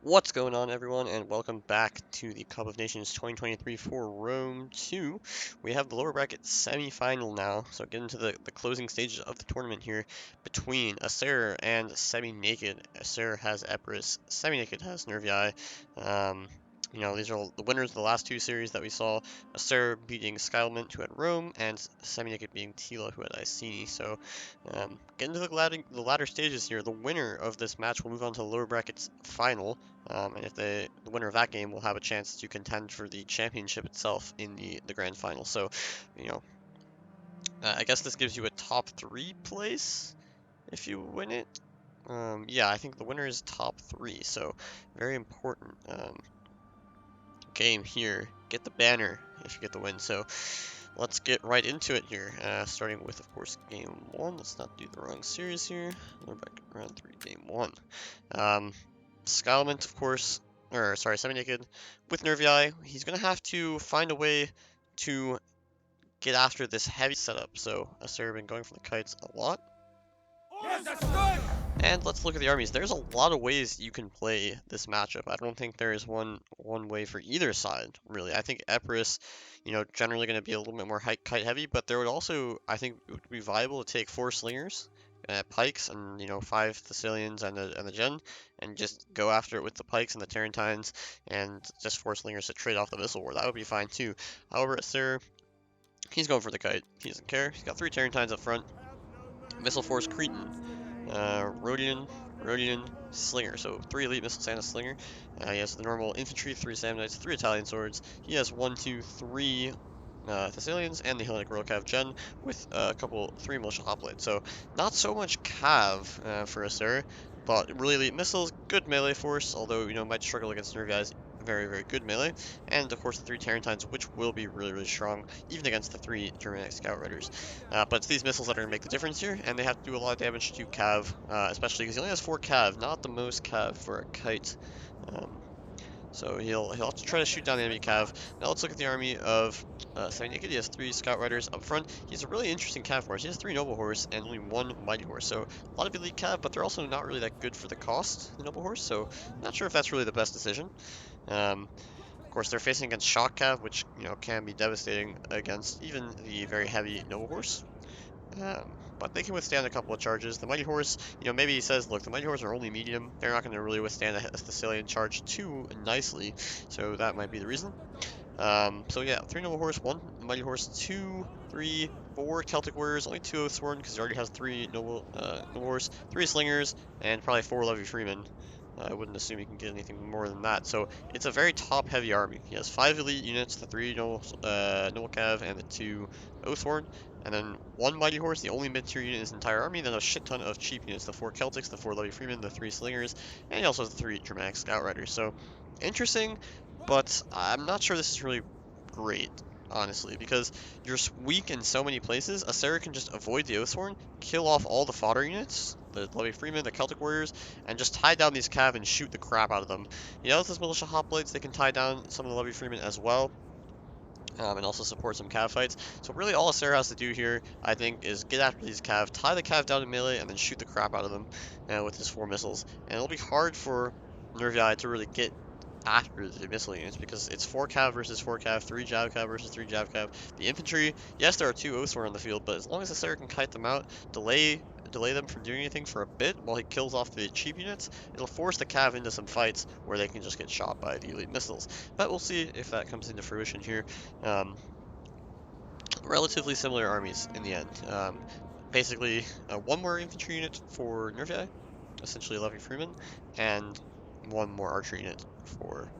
What's going on, everyone, and welcome back to the Cup of Nations 2023 for Rome 2. We have the lower bracket semi-final now, so get into the closing stages of the tournament here between Asseror and Seminaked. Asseror has Epirus, Seminaked has Nervii. These are the winners of the last two series that we saw. Asseror beating Skylement, who had Rome, and Seminaked beating Tila, who had Iceni. So, get into the latter stages here. The winner of this match will move on to the lower brackets final. And if the winner of that game will have a chance to contend for the championship itself in the grand final. So, I guess this gives you a top 3 place if you win it. Yeah, I think the winner is top 3, so very important game here. Get the banner if you get the win. So let's get right into it here, starting with, of course, game 1. Let's not do the wrong series here. We're back at round 3, game 1. Skylement, of course, Seminaked with Nervii. He's going to have to find a way to get after this heavy setup. So, Asseror been going for the kites a lot. And let's look at the armies. There's a lot of ways you can play this matchup. I don't think there is one way for either side, really. I think Epirus, generally going to be a little bit more kite heavy, but there would also, I think, it would be viable to take 4 slingers, pikes, and 5 Thessalians and the gen, and just go after it with the pikes and the Tarentines, and just 4 slingers to trade off the missile war. That would be fine too. However, Asseror, he's going for the kite. He doesn't care. He's got 3 Tarentines up front. Missile force Cretan. Rhodian, Slinger. So 3 elite missiles and a Slinger. He has the normal infantry, 3 Samnites, 3 Italian swords. He has 1, 2, 3 Thessalians and the Hellenic Royal Cav Gen with 3 militia hoplites. So not so much Cav for Asseror, but really elite missiles, good melee force, although might struggle against Nervii's very, very good melee, and of course the 3 Tarentines, which will be really, really strong, even against the 3 Germanic Scout Riders. But it's these missiles that are going to make the difference here, and they have to do a lot of damage to Cav, especially because he only has 4 Cav, not the most Cav for a kite. So he'll have to try to shoot down the enemy Cav. Now let's look at the army of Seminaked. He has 3 Scout Riders up front. He's a really interesting Cav horse. He has 3 Noble Horse and only 1 Mighty Horse. So a lot of elite Cav, but they're also not really that good for the cost, the Noble Horse. So not sure if that's really the best decision. Of course, they're facing against Shock Cav, which can be devastating against even the very heavy Noble Horse. But they can withstand a couple of charges. The Mighty Horse, maybe he says, look, the Mighty Horse are only medium. They're not going to really withstand a Thessalian charge too nicely, so that might be the reason. So yeah, 3 Noble Horse, 1 Mighty Horse, 2, 3, 4 Celtic Warriors, only 2 Oathsworn, because he already has 3 Noble Horse, 3 Slingers, and probably 4 Levy Freemen. I wouldn't assume he can get anything more than that. So it's a very top-heavy army. He has 5 elite units, the 3 Noble Cav, and the 2 Oathsworn, and then 1 Mighty Horse, the only mid-tier unit in his entire army, then a shit ton of cheap units, the 4 Celtics, the 4 Levy Freemen, the 3 Slingers, and he also has the 3 Germanic Scout Riders. So interesting, but I'm not sure this is really great, honestly, because you're weak in so many places. Asseror can just avoid the Oathsworn, kill off all the fodder units, the Levy Freemen, the Celtic Warriors, and just tie down these Cav and shoot the crap out of them. With those militia hoplites, they can tie down some of the Levy Freemen as well. And also support some Cav fights. So really all Asseror has to do here, I think, is get after these Cav, tie the Cav down in melee, and then shoot the crap out of them with his 4 missiles. And it'll be hard for Nervii to really get after the missile units, because it's 4 Cav versus 4 Cav, 3 Jav Cav versus 3 Jav Cav. The infantry, yes, there are 2 Oathsworn on the field, but as long as Asseror can kite them out, delay them from doing anything for a bit while he kills off the cheap units, it'll force the Cav into some fights where they can just get shot by the elite missiles. But we'll see if that comes into fruition here. Relatively similar armies in the end. Basically, 1 more infantry unit for Nervii, essentially Levy Freeman, and 1 more archer unit for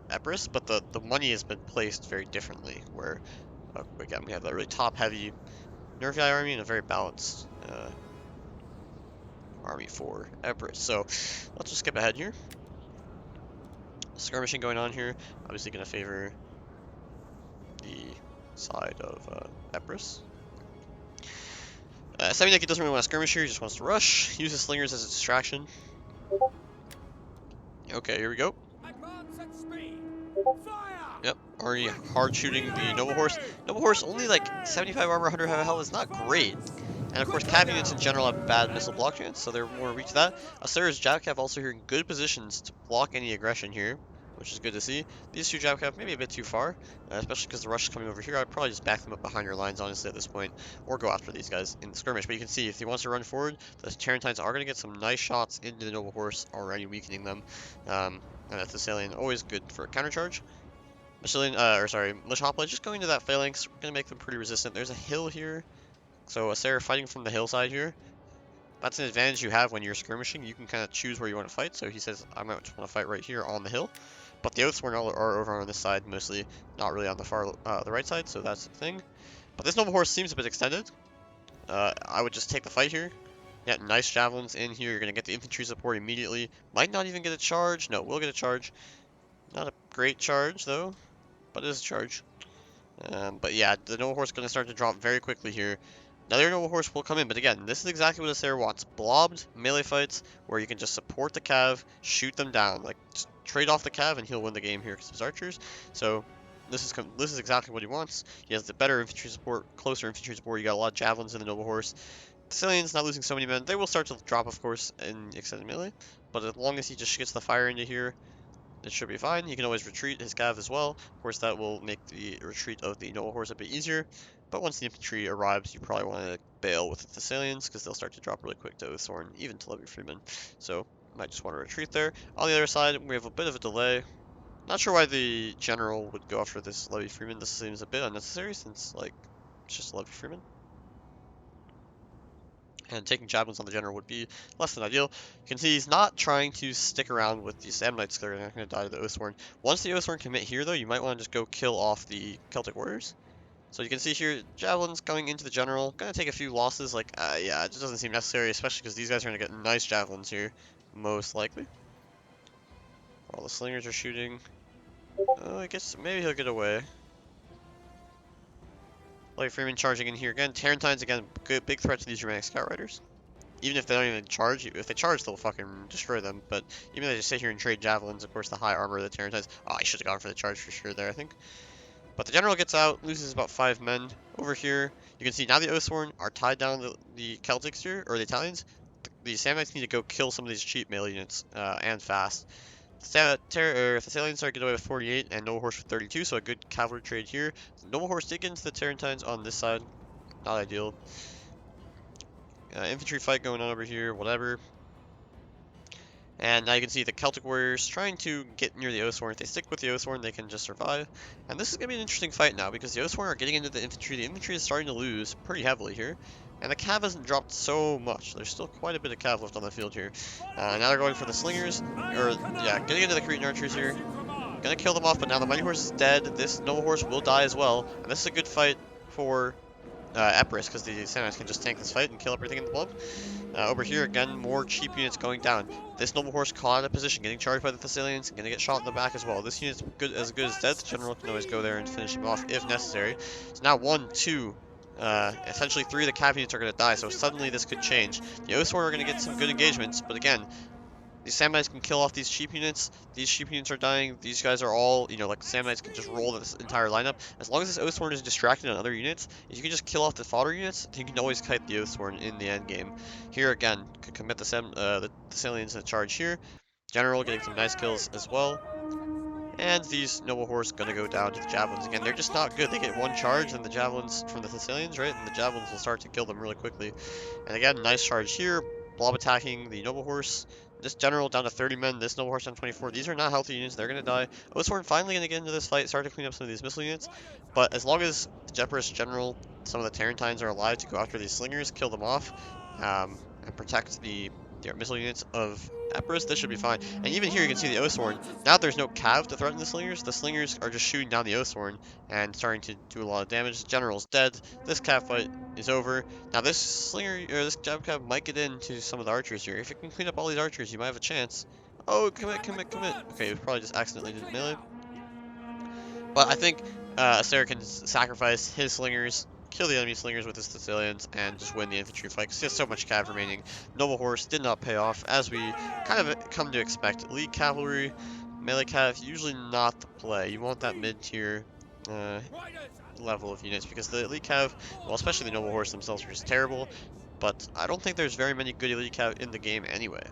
Epirus, but the money has been placed very differently, where, again, we have a really top-heavy Nervii army and a very balanced army for Epirus. So let's just skip ahead here. Skirmishing going on here, obviously going to favor the side of Epirus. Seminaked doesn't really want to skirmish here, he just wants to rush. He uses slingers as a distraction. Okay, here we go. Yep, already hard shooting the Noble Horse. Noble Horse, only like 75 armor, 100 health is not great. And of course, cav units in general have bad missile block chance, so they're more weak to that. Asseror's jab cav also here in good positions to block any aggression here, which is good to see. These two jab cav maybe a bit too far, especially because the rush is coming over here. I'd probably just back them up behind your lines, honestly, at this point, or go after these guys in the skirmish. But you can see if he wants to run forward, the Tarentines are going to get some nice shots into the Noble Horse, already weakening them. And a Thessalian, always good for a countercharge. Militia Hoplite just going to that phalanx, going to make them pretty resistant. There's a hill here. So Asseror fighting from the hillside here. That's an advantage you have when you're skirmishing. You can kind of choose where you want to fight. So he says, I might just want to fight right here on the hill. But the Oathsworn are over on this side, mostly not really on the right side, so that's the thing. But this Noble Horse seems a bit extended. I would just take the fight here. Yeah, nice javelins in here. You're going to get the infantry support immediately. Might not even get a charge. No, we'll get a charge. Not a great charge, though, but it is a charge. But yeah, the Noble Horse is going to start to drop very quickly here. Another Noble Horse will come in, but again, this is exactly what Asseror wants. Blobbed melee fights where you can just support the cav, shoot them down. Like, just trade off the cav and he'll win the game here because of his archers. So, this is exactly what he wants. He has the better infantry support, closer infantry support. You got a lot of javelins in the Noble Horse. Thessalians not losing so many men. They will start to drop, of course, in extended melee. But as long as he just gets the fire into here, it should be fine. He can always retreat his cav as well. Of course, that will make the retreat of the Noble Horse a bit easier. But once the infantry arrives, you probably want to bail with the Thessalians because they'll start to drop really quick to Oathsworn, even to Levy Freeman. So, might just want to retreat there. On the other side, we have a bit of a delay. Not sure why the general would go after this Levy Freeman. This seems a bit unnecessary since, like, it's just Levy Freeman. And taking javelins on the general would be less than ideal. You can see he's not trying to stick around with these Ammonites that are not going to die to the Oathsworn. Once the Oathsworn commit here, though, you might want to just go kill off the Celtic warriors. So you can see here, javelins coming into the general. Going to take a few losses. Like, yeah, it just doesn't seem necessary, especially because these guys are going to get nice javelins here, most likely. All the slingers are shooting. Oh, I guess maybe he'll get away. Like Freeman charging in here again. Tarentines again, good big threat to these Germanic scout riders. Even if they don't even charge, if they charge, they'll fucking destroy them. But even if they just sit here and trade javelins, of course, the high armor of the Tarentines. Oh, I should have gone for the charge for sure there, I think. But the general gets out, loses about 5 men. Over here, you can see now the Oathsworn are tied down the Celtics here, or the Italians. The Samnites need to go kill some of these cheap melee units, and fast. Thessalians are get away with 48 and Noble Horse with 32, so a good cavalry trade here. Noble Horse did get into the Tarentines on this side. Not ideal. Infantry fight going on over here, whatever. And now you can see the Celtic warriors trying to get near the Oathsworn. If they stick with the Oathsworn, they can just survive. And this is going to be an interesting fight now, because the Oathsworn are getting into the infantry. The infantry is starting to lose pretty heavily here. And the cav hasn't dropped so much. There's still quite a bit of cav left on the field here. Now they're going for the slingers. Getting into the Cretan archers here. Gonna kill them off, but now the Mighty Horse is dead. This Noble Horse will die as well. And this is a good fight for Epirus, because the Seminaked can just tank this fight and kill everything in the blob. Over here, again, more cheap units going down. This Noble Horse caught out of position, getting charged by the Thessalians, and gonna get shot in the back as well. This unit's good as dead. The general can always go there and finish him off if necessary. So now 1, 2, essentially 3 of the cav units are gonna die, so suddenly this could change. The Oathsworn are gonna get some good engagements, but again, these Samnites can kill off these cheap units. These cheap units are dying. These guys are all, like the Samnites can just roll this entire lineup. As long as this Oathsworn is distracted on other units, if you can just kill off the fodder units, you can always kite the Oathsworn in the end game. Here again, could commit the Thessalians in charge here. General getting some nice kills as well. And these Noble Horse gonna go down to the Javelins again. They're just not good. They get one charge and the Javelins from the Thessalians, right? And the Javelins will start to kill them really quickly. And again, nice charge here. Blob attacking the Noble Horse. This general down to 30 men, this Noble Horse down to 24. These are not healthy units, they're gonna die. Oathsworn finally gonna get into this fight, start to clean up some of these missile units. But as long as the Epirus general, some of the Tarentines are alive to go after these slingers, kill them off, and protect the missile units of Epirus, this should be fine. And even here you can see the Oathsworn. Now there's no cav to threaten the slingers are just shooting down the Oathsworn and starting to do a lot of damage. The general's dead. This cav fight is over. Now this slinger, or this jab cav might get into some of the archers here. If you can clean up all these archers, you might have a chance. Oh, commit. Okay, it probably just accidentally did melee. But I think Asseror can sacrifice his slingers, kill the enemy slingers with his Thessalians, and just win the infantry fight, because he has so much cav remaining. Noble Horse did not pay off, as we kind of come to expect. Elite cavalry, melee cav, usually not the play. You want that mid-tier level of units, because the elite cav, well, especially the noble horse themselves, are just terrible. But I don't think there's very many good elite cav in the game anyway.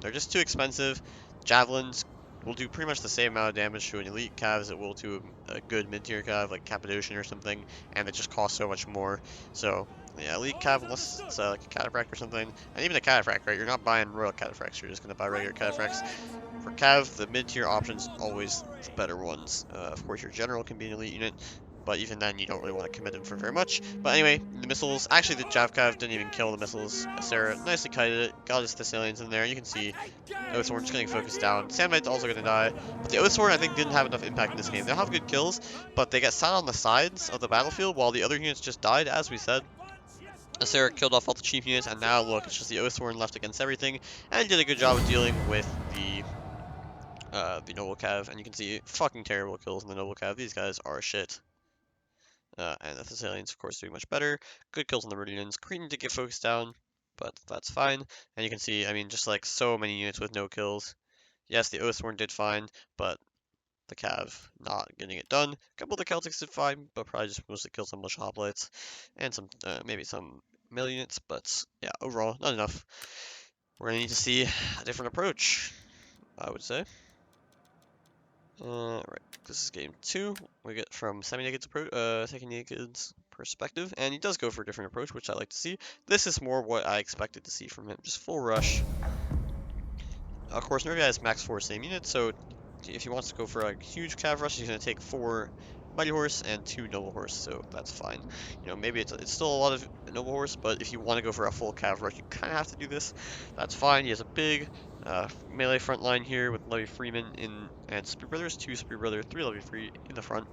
They're just too expensive. Javelins will do pretty much the same amount of damage to an elite cav as it will to a good mid-tier cav like Cappadocian or something, and it just costs so much more. So yeah, elite cav, unless it's like a cataphract or something, and even a cataphract, right? You're not buying royal cataphracts, you're just gonna buy regular cataphracts. For cav, the mid-tier options always the better ones. Of course, your general can be an elite unit, but even then, you don't really want to commit him for very much. But anyway, the missiles, actually the Jav cav didn't even kill the missiles. Asseror nicely kited it, got his Thessalians in there. You can see Oathsworn just getting focused down. Samnite's also going to die, but the Oathsworn I think didn't have enough impact in this game. They'll have good kills, but they get sat on the sides of the battlefield while the other units just died, as we said. Asseror killed off all the chief units, and now look, it's just the Oathsworn left against everything, and did a good job of dealing with the Noble Cav, and you can see fucking terrible kills in the Noble Cav. These guys are shit. And the Thessalians, of course, doing much better. Good kills on the Meridians. Cretan did get focused down, but that's fine. And you can see, I mean, just like so many units with no kills. Yes, the Oathsworn did fine, but the Cav not getting it done. A couple of the Celtics did fine, but probably just mostly killed some militia hoplites and some, maybe some melee units. But yeah, overall, not enough. We're gonna need to see a different approach, I would say. Right, this is game 2. We get from Seminaked's approach, Seminaked's perspective, and he does go for a different approach, which I like to see. This is more what I expected to see from him, just full rush. Of course, Nervii has max 4 same units, so if he wants to go for a huge cav rush, he's going to take 4 Mighty Horse and 2 Noble Horse, so that's fine. You know, maybe it's still a lot of Noble Horse, but if you want to go for a full cav rush, you kind of have to do this. That's fine. He has a big melee front line here with Levy Freeman and Spear Brothers, 2 Spear Brother, 3 Levy Free in the front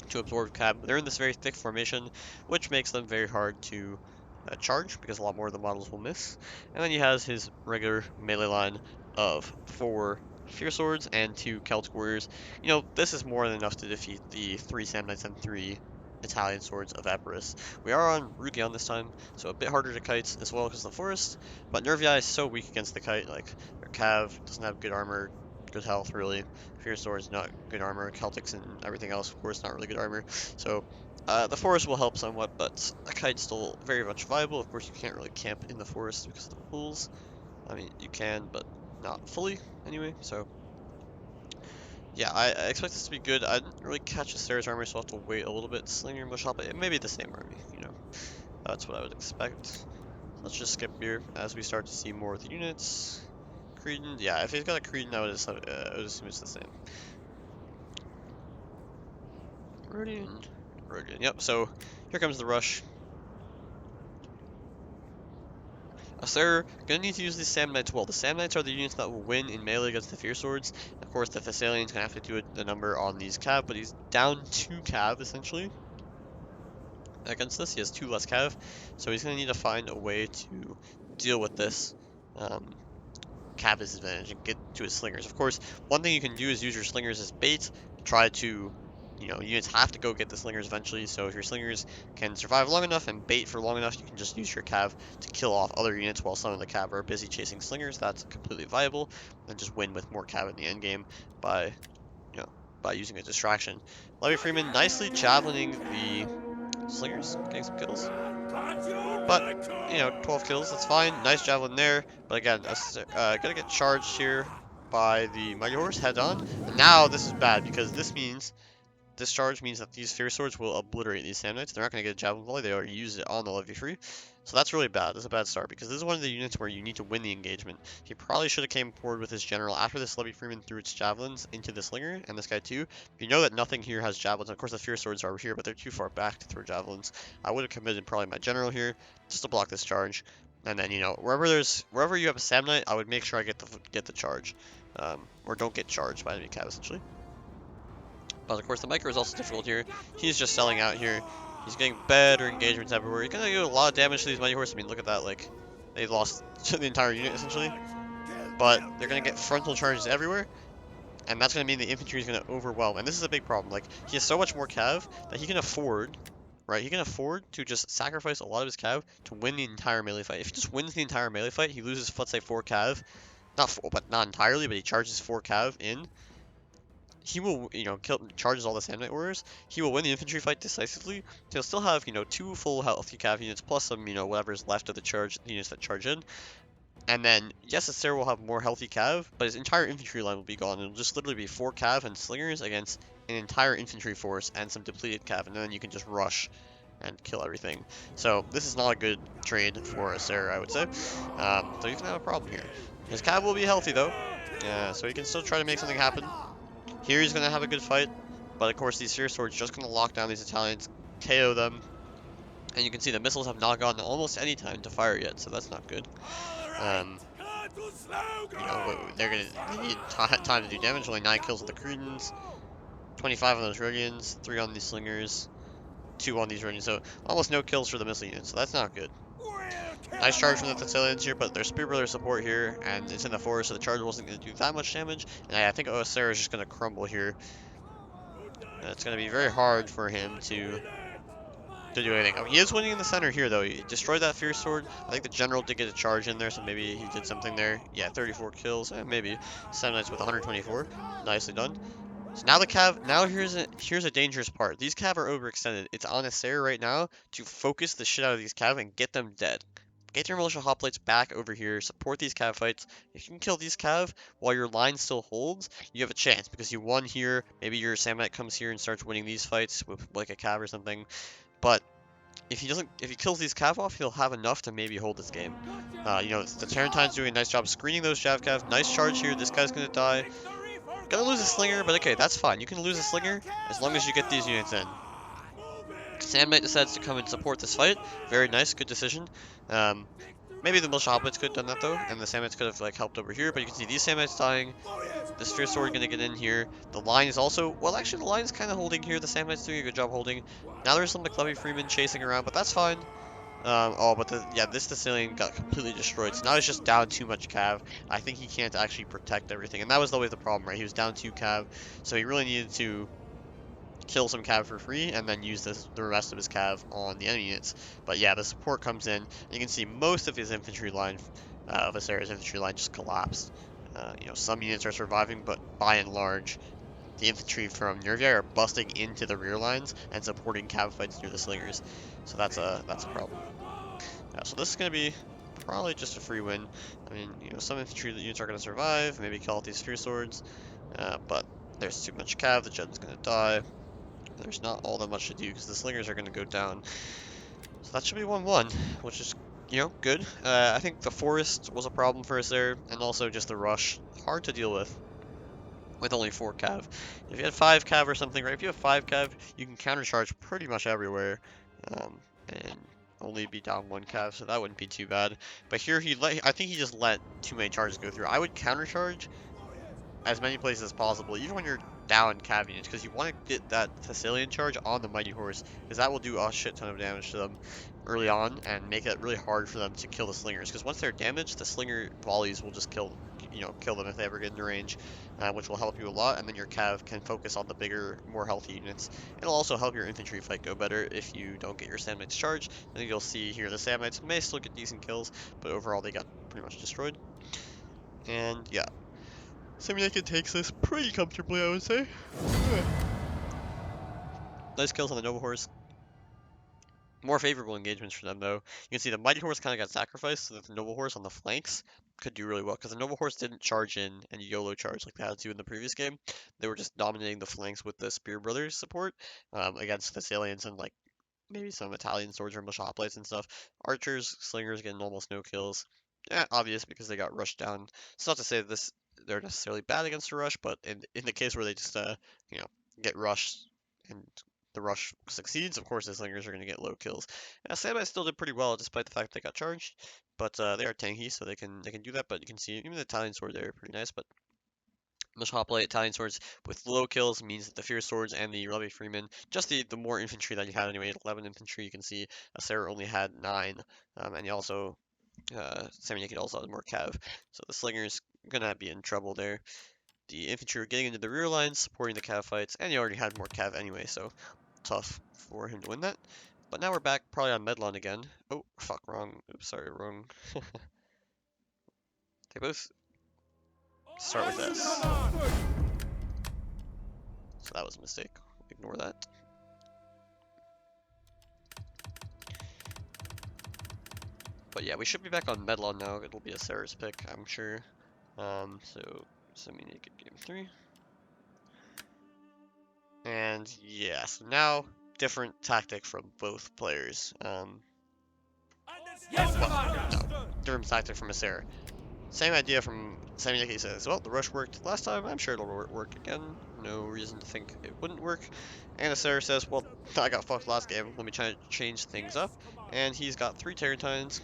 to absorb cab. They're in this very thick formation, which makes them very hard to charge because a lot more of the models will miss. And then he has his regular melee line of 4 Fierce Swords and 2 Celtic Warriors. You know, this is more than enough to defeat the 3 Samnites and 3 Italian Swords of Epirus. We are on Rugion this time, so a bit harder to kite as well because of the forest, but Nervii is so weak against the kite, like, their Cav doesn't have good armor, good health really. Fierce Swords not good armor, Celtics and everything else, of course, not really good armor. So the forest will help somewhat, but a kite's still very much viable. Of course, you can't really camp in the forest because of the pools. I mean, you can, but not fully anyway. So yeah, I expect this to be good. I didn't really catch a Sarah's army, so I'll have to wait a little bit. Slinger and Bush, but it may be the same army, you know. That's what I would expect. So let's just skip here as we start to see more of the units. Cretan, yeah, if he's got a Cretan, I would assume it's the same. Rodian. Yep, so here comes the rush. Asseror, gonna need to use these Samnites well. The Samnites are the units that will win in melee against the Fierce Swords. Of course, the Thessalian's gonna have to do a number on these Cav, but he's down 2 Cav, essentially. Against this, he has 2 less Cav, so he's gonna need to find a way to deal with this Cav disadvantage and get to his Slingers. Of course, one thing you can do is use your Slingers as bait, try to units have to go get the slingers eventually, so if your slingers can survive long enough and bait for long enough, you can just use your cav to kill off other units while some of the cav are busy chasing slingers. That's completely viable, and just win with more cav in the end game by, by using a distraction. Levy Freeman nicely javelining the slingers, getting some kills. But, 12 kills, that's fine. Nice javelin there, but again, gonna get charged here by the Mighty Horse head on. And now this is bad because this charge means that these Fierce Swords will obliterate these Samnites. They're not going to get a Javelin Volley. They already used it on the Levy Free. So that's really bad. That's a bad start because this is one of the units where you need to win the engagement. He probably should have came forward with his General after this Levy Freeman threw its Javelins into the Slinger, and this guy too. You know that nothing here has Javelins. Of course, the Fierce Swords are over here, but they're too far back to throw Javelins. I would have committed probably my General here just to block this charge. And then, wherever you have a Samnite, I would make sure I get the charge. Or don't get charged by enemy cav, essentially. But of course the micro is also difficult here. He's just selling out here. He's getting better engagements everywhere. He's gonna do a lot of damage to these Mighty Horse. I mean, look at that, like, they lost the entire unit, essentially. But they're gonna get frontal charges everywhere, and that's gonna mean the infantry is gonna overwhelm. And this is a big problem. Like, he has so much more cav that he can afford, right? He can afford to just sacrifice a lot of his cav to win the entire melee fight. If he just wins the entire melee fight, he loses, let's say, 4 cav. Not full, but not entirely, but he charges 4 cav in. he will, charges all the Samnite warriors. He will win the infantry fight decisively. He'll still have, 2 full healthy cav units plus some, whatever's left of the charge units that charge in. And then, yes, Asseror will have more healthy cav, but his entire infantry line will be gone. It'll just literally be 4 cav and slingers against an entire infantry force and some depleted cav, and then you can just rush and kill everything. So this is not a good trade for Asseror, I would say. So you can have a problem here. His cav will be healthy though, so he can still try to make something happen. Here he's gonna have a good fight, but of course these Seer Swords just gonna lock down these Italians, KO them, and you can see the missiles have not gotten almost any time to fire yet, so that's not good. They need time to do damage. Only 9 kills with the Cretans, 25 on those Rhodians, 3 on these Slingers, 2 on these Rhodians, so almost no kills for the missile units, so that's not good. Nice charge from the Thessalians here, but there's Spear Brother support here, and it's in the forest, so the charge wasn't going to do that much damage, and I think Asseror is just going to crumble here. It's going to be very hard for him to do anything. Oh, he is winning in the center here, though. He destroyed that Fierce Sword. I think the General did get a charge in there, so maybe he did something there. Yeah, 34 kills. Maybe. Seminites with 124. Nicely done. So now the Cav, here's a dangerous part. These Cav are overextended. It's on Asseror right now to focus the shit out of these Cav and get them dead. Get your militia hoplites back over here, support these Cav fights. If you can kill these Cav while your line still holds, you have a chance because you won here. Maybe your Samonite comes here and starts winning these fights with like a Cav or something. But if he kills these Cav off, he'll have enough to maybe hold this game. The Tarentine's doing a nice job screening those Jav Cav. Nice charge here. This guy's gonna die. Gonna lose a Slinger, but okay, that's fine. You can lose a Slinger as long as you get these units in. Samnite decides to come and support this fight. Very nice, good decision. Maybe the militia hoplites could have done that though, and the Samnites could have helped over here. But you can see these Samnites dying. This Fierce Sword gonna get in here. The line is also, well, actually the line is kind of holding here. The Samnite's doing a good job holding. Now there's some McLevy Freeman chasing around, but that's fine. This Thessalian got completely destroyed. So now he's just down too much cav. I think he can't actually protect everything, and that was always the problem, right? He was down 2 cav, so he really needed to kill some cav for free and then use the rest of his cav on the enemy units. But yeah, the support comes in. You can see most of his infantry line, of Asseror's infantry line, just collapsed. Some units are surviving, but by and large, the infantry from Nervii are busting into the rear lines and supporting cav fights near the slingers. So that's a problem. So this is going to be probably just a free win. I mean, some infantry units are going to survive, maybe kill out these Spear Swords, but there's too much cav, the Gen's going to die. There's not all that much to do because the slingers are going to go down. So that should be 1-1, which is, good. I think the forest was a problem for us there, and also just the rush. Hard to deal with only 4 cav. If you had 5 cav or something, right? If you have 5 cav, you can countercharge pretty much everywhere, and only be down 1 cav, so that wouldn't be too bad. But here I think he just let too many charges go through. I would countercharge as many places as possible, even when you're down cav units, because you want to get that Thessalian charge on the Mighty Horse, because that will do a shit ton of damage to them early on and make it really hard for them to kill the slingers, because once they're damaged, the slinger volleys will just kill them if they ever get into range, which will help you a lot, and then your cav can focus on the bigger, more healthy units. It'll also help your infantry fight go better if you don't get your Samnites charged. I think you'll see here the Samnites may still get decent kills, but overall they got pretty much destroyed. And yeah, Seminaked takes this pretty comfortably, I would say. Nice kills on the Noble Horse. More favorable engagements for them, though. You can see the Mighty Horse kind of got sacrificed so that the Noble Horse on the flanks could do really well, because the Noble Horse didn't charge in and YOLO charge like they had to in the previous game. They were just dominating the flanks with the Spear Brothers support against the Thessalians and maybe some Italian swords or militia hoplites and stuff. Archers, slingers getting almost no kills. Obvious because they got rushed down. It's not to say that they're necessarily bad against a rush, but in the case where they just get rushed and the rush succeeds, of course the slingers are going to get low kills. Samite still did pretty well despite the fact they got charged, but they are tanky, so they can do that. But you can see even the Italian sword there are pretty nice, but militia hoplite Italian swords with low kills means that the Fierce Swords and the Nervii Freeman, just the more infantry that you had anyway, 11 infantry, you can see Asseror only had 9, and you also, Seminaked also had more cav, so the Slinger's gonna be in trouble there. The infantry were getting into the rear lines, supporting the cav fights, and he already had more cav anyway, so tough for him to win that. But now we're back probably on Medlon again. Oh, fuck, wrong. Oops, sorry, wrong. They both start with S. that was a mistake. Ignore that. But yeah, we should be back on Medlon now. It'll be a Sarah's pick, I'm sure. So Seminaked game 3. And yeah, so now different tactic from both players. Yes, Well, Commander! no, different tactic from Asseror. Same idea from Seminaked. He says, well, the rush worked last time, I'm sure it'll work again. No reason to think it wouldn't work. And Asseror says, well, I got fucked last game, let me try to change things up. And he's got 3 Terratines.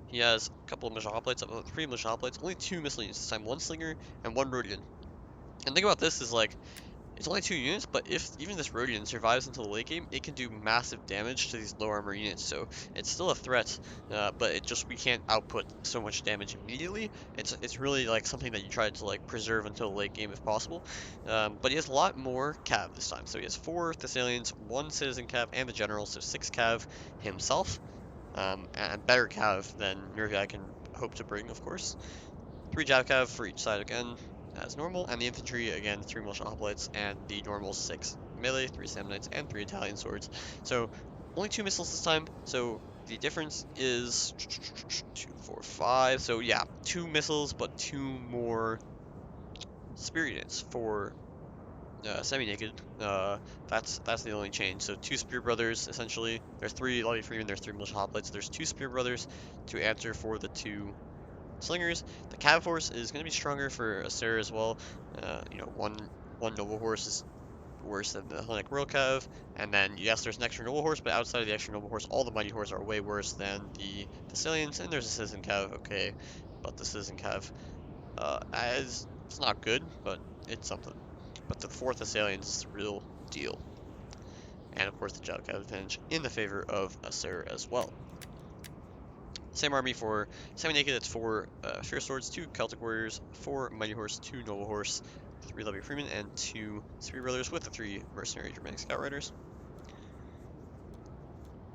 He has a couple of Militia Hoplites, 3 Militia Hoplites, only 2 missile units this time, 1 Slinger and 1 Rhodian. And the thing about this is, like, it's only 2 units, but if even this Rhodian survives until the late game, it can do massive damage to these low armor units, so it's still a threat, but we can't output so much damage immediately. It's really like something that you try to like preserve until the late game if possible. But he has a lot more cav this time, so he has 4 Thessalians, 1 Citizen cav, and the General, so 6 cav himself, and better cav than Nervii I can hope to bring, of course. 3 Jav cav for each side again, as normal, and the infantry, again, 3 militia hoplites, and the normal 6 melee, 3 Samnites, and 3 Italian swords. So, only 2 missiles this time, so the difference is 2, 4, 5. So yeah, 2 missiles, but 2 more spear units for Seminaked. That's the only change. So 2 spear brothers, essentially. There's 3 Lobby Freeman, there's 3 militia hoplites, there's 2 spear brothers to answer for the 2 slingers. The cav force is going to be stronger for Asseror as well. You know, one noble horse is worse than the Hellenic Royal Cav, and then yes, there's an extra noble horse, but outside of the extra noble horse, all the mighty horse are way worse than the Thessalians, and there's a citizen cav, okay, but the citizen cav, it's not good, but it's something. But the 4th Thessalians is the real deal, and of course the Jav cav advantage in the favor of Asseror as well. Same army for Seminaked, it's 4 Fierce Swords, 2 Celtic Warriors, 4 Mighty Horse, 2 Noble Horse, 3 Levy Freemen, and 2 Spear Brothers with the 3 Mercenary Germanic Scout Riders.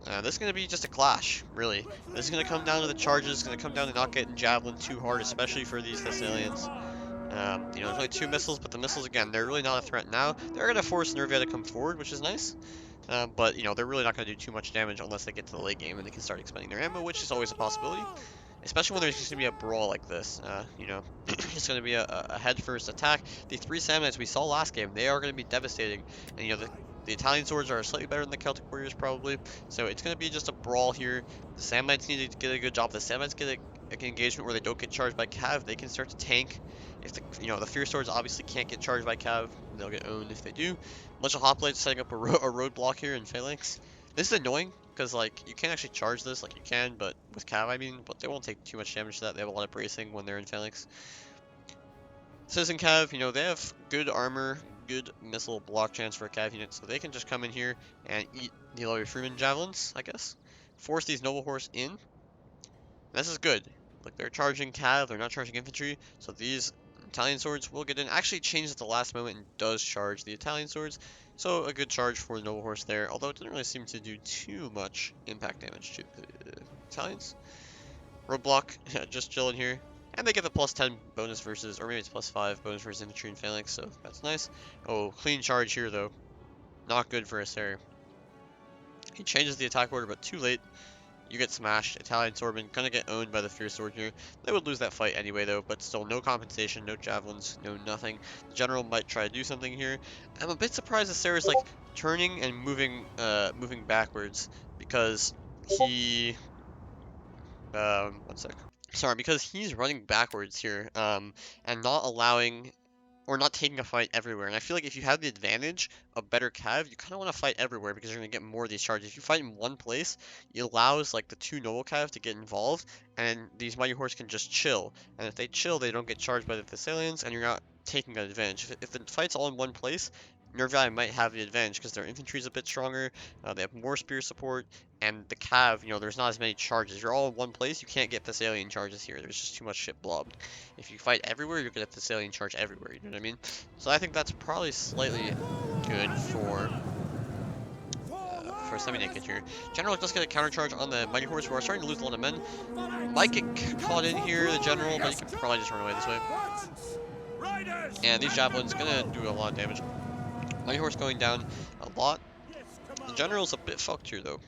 This is going to be just a clash, really. This is going to come down to the charges, it's going to come down to not getting Javelin too hard, especially for these Thessalians. You know, there's only 2 missiles, but the missiles, again, they're really not a threat now. They're going to force Nervii to come forward, which is nice. But, you know, they're really not going to do too much damage unless they get to the late game and they can start expending their ammo, which is always a possibility. Especially when there's just going to be a brawl like this. You know, it's going to be a head-first attack. The 3 Samnites we saw last game, they are going to be devastating. And, you know, the Italian swords are slightly better than the Celtic warriors, probably. So it's going to be just a brawl here. The Samnites need to get a good job. The Samnites get an engagement where they don't get charged by cav. They can start to tank. If the Fierce Swords obviously can't get charged by cav, they'll get owned if they do. Bunch of hoplites setting up a roadblock here in phalanx. This is annoying because like you can't actually charge this like you can, but with cav I mean, but they won't take too much damage to that. They have a lot of bracing when they're in phalanx. Citizen cav, you know, they have good armor, good missile block chance for a cav unit, so they can just come in here and eat the Lobby Freeman javelins, I guess. Force these noble horse in. This is good. Like, they're charging cav, they're not charging infantry, so these Italian swords will get in. Actually changes at the last moment and does charge the Italian swords, so a good charge for the noble horse there, although it didn't really seem to do too much impact damage to the Italians. Roadblock, just chilling here. And they get the plus 10 bonus versus, or maybe it's plus 5 bonus versus infantry and phalanx, so that's nice. Oh, clean charge here though. Not good for Asseror. He changes the attack order, but too late. You get smashed. Italian swordman gonna get owned by the Fierce Sword here. They would lose that fight anyway though, but still no compensation, no javelins, no nothing. The general might try to do something here. I'm a bit surprised that Sarah's like turning and moving backwards because he one sec. Sorry, because he's running backwards here, and not allowing or not taking a fight everywhere. And I feel like if you have the advantage of better cav, you kind of want to fight everywhere because you're going to get more of these charges. If you fight in one place, it allows like the 2 noble cav to get involved, and these mighty horse can just chill. And if they chill, they don't get charged by the Thessalians, and you're not taking an advantage. If the fight's all in one place, Nervii might have the advantage because their infantry is a bit stronger, they have more spear support, and the cav, you know, there's not as many charges. If you're all in one place, you can't get Thessalian charges here. There's just too much shit blobbed. If you fight everywhere, you're gonna get Thessalian charge everywhere, you know what I mean? So I think that's probably slightly good for Seminaked here. General does get a counter charge on the mighty horse, who are starting to lose a lot of men. Might get caught in here, the general, but you can probably just run away this way. And these javelins gonna do a lot of damage. Mighty Horse going down a lot. The General's a bit fucked here, though.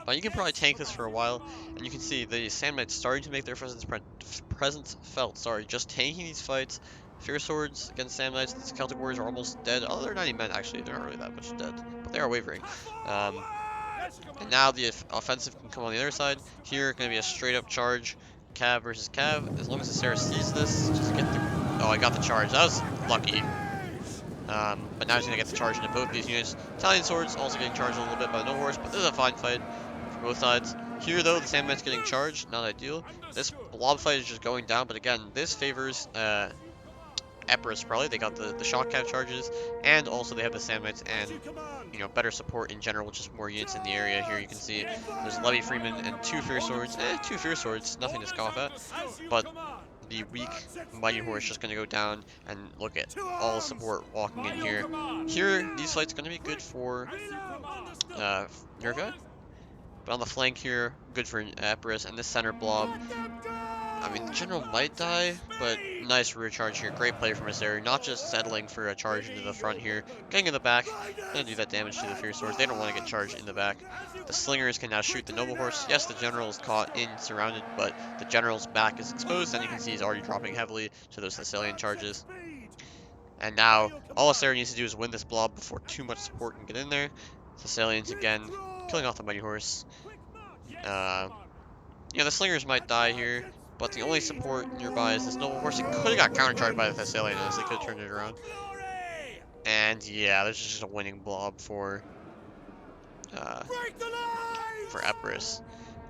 But you can probably tank this for a while, and you can see the Sandmites starting to make their presence felt. Sorry, just tanking these fights. Fierce Swords against Sandmites. The Celtic Warriors are almost dead. Oh, they're 90 men, actually. They're not really that much dead, but they are wavering. And now the offensive can come on the other side. Here, going to be a straight-up charge. Cav versus Cav. As long as the Sarah sees this, just get the... Oh, I got the charge. That was lucky. But now he's going to get the charge into both these units. Italian Swords also getting charged a little bit by No Horse, but this is a fine fight for both sides. Here, though, the Sandmites getting charged. Not ideal. This blob fight is just going down, but again, this favors Epirus probably. They got the shock cav charges, and also they have the Sandmites and, you know, better support in general, just more units in the area. Here you can see there's Levy Freeman and 2 Fierce Swords. 2 Fierce Swords, nothing to scoff at. But the weak Mighty Horse just going to go down, and look at all the support walking in here. Here, these fights are going to be good for Nervii. But on the flank here, good for Epirus, and this center blob. I mean, the General might die, but nice rear charge here. Great play from Asseror, not just settling for a charge into the front here. Getting in the back, gonna do that damage to the Fierce Swords. They don't want to get charged in the back. The Slingers can now shoot the Noble Horse. Yes, the General is caught in, surrounded, but the General's back is exposed, and you can see he's already dropping heavily to those Thessalian charges. And now, all Asseror needs to do is win this blob before too much support can get in there. Thessalians again, killing off the Mighty Horse. Yeah, the Slingers might die here, but the only support nearby is this Noble Horse. It could have got countercharged by the Thessalian, as they could have turned it around. And yeah, there's just a winning blob for Epirus.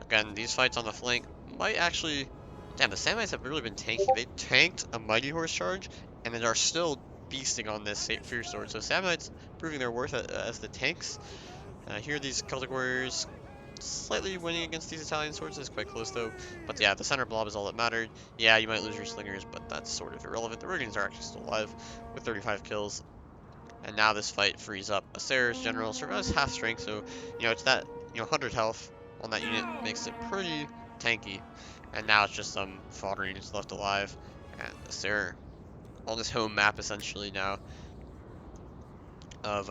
Again, these fights on the flank might actually... Damn, the Sandmites have really been tanking. They tanked a Mighty Horse charge, and then are still beasting on this Fierce Sword. So Sandmites proving their worth as the tanks. Here these Celtic Warriors slightly winning against these Italian Swords. Is quite close though. But yeah, the center blob is all that mattered. Yeah, you might lose your Slingers, but that's sort of irrelevant. The Rugians are actually still alive with 35 kills. And now this fight frees up Asseror's General. Survives half strength, so, you know, it's that, 100 health on that unit makes it pretty tanky. And now it's just some fodder units left alive. And Asseror on this home map essentially now of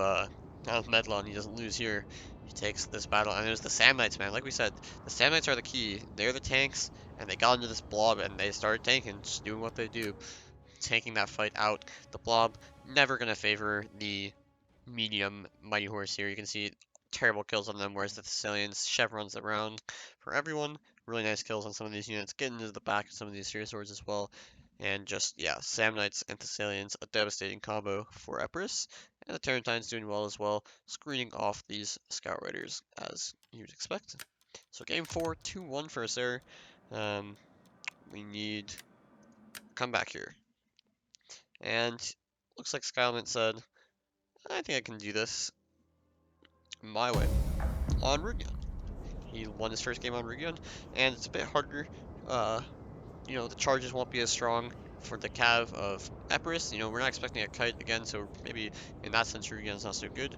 Medlon. He doesn't lose here. He takes this battle, and there's the Samnites, man. Like we said, the Samnites are the key. They're the tanks, and they got into this blob, and they started tanking, just doing what they do. Taking that fight out. The blob never going to favor the medium Mighty Horse here. You can see terrible kills on them, whereas the Thessalians chevrons around for everyone. Really nice kills on some of these units. Getting into the back of some of these Fierce Swords as well. And just, yeah, Samnites and Thessalians, a devastating combo for Epirus. And the Tarentine's doing well as well, screening off these Scout Riders, as you'd expect. So game 4, 2-1 for Asseror. We need come back here. And looks like Skylement said, I think I can do this my way on Rugion. He won his first game on Rugion, and it's a bit harder. The charges won't be as strong for the Cav of Epirus. We're not expecting a kite again, so maybe in that sense Rugion's not so good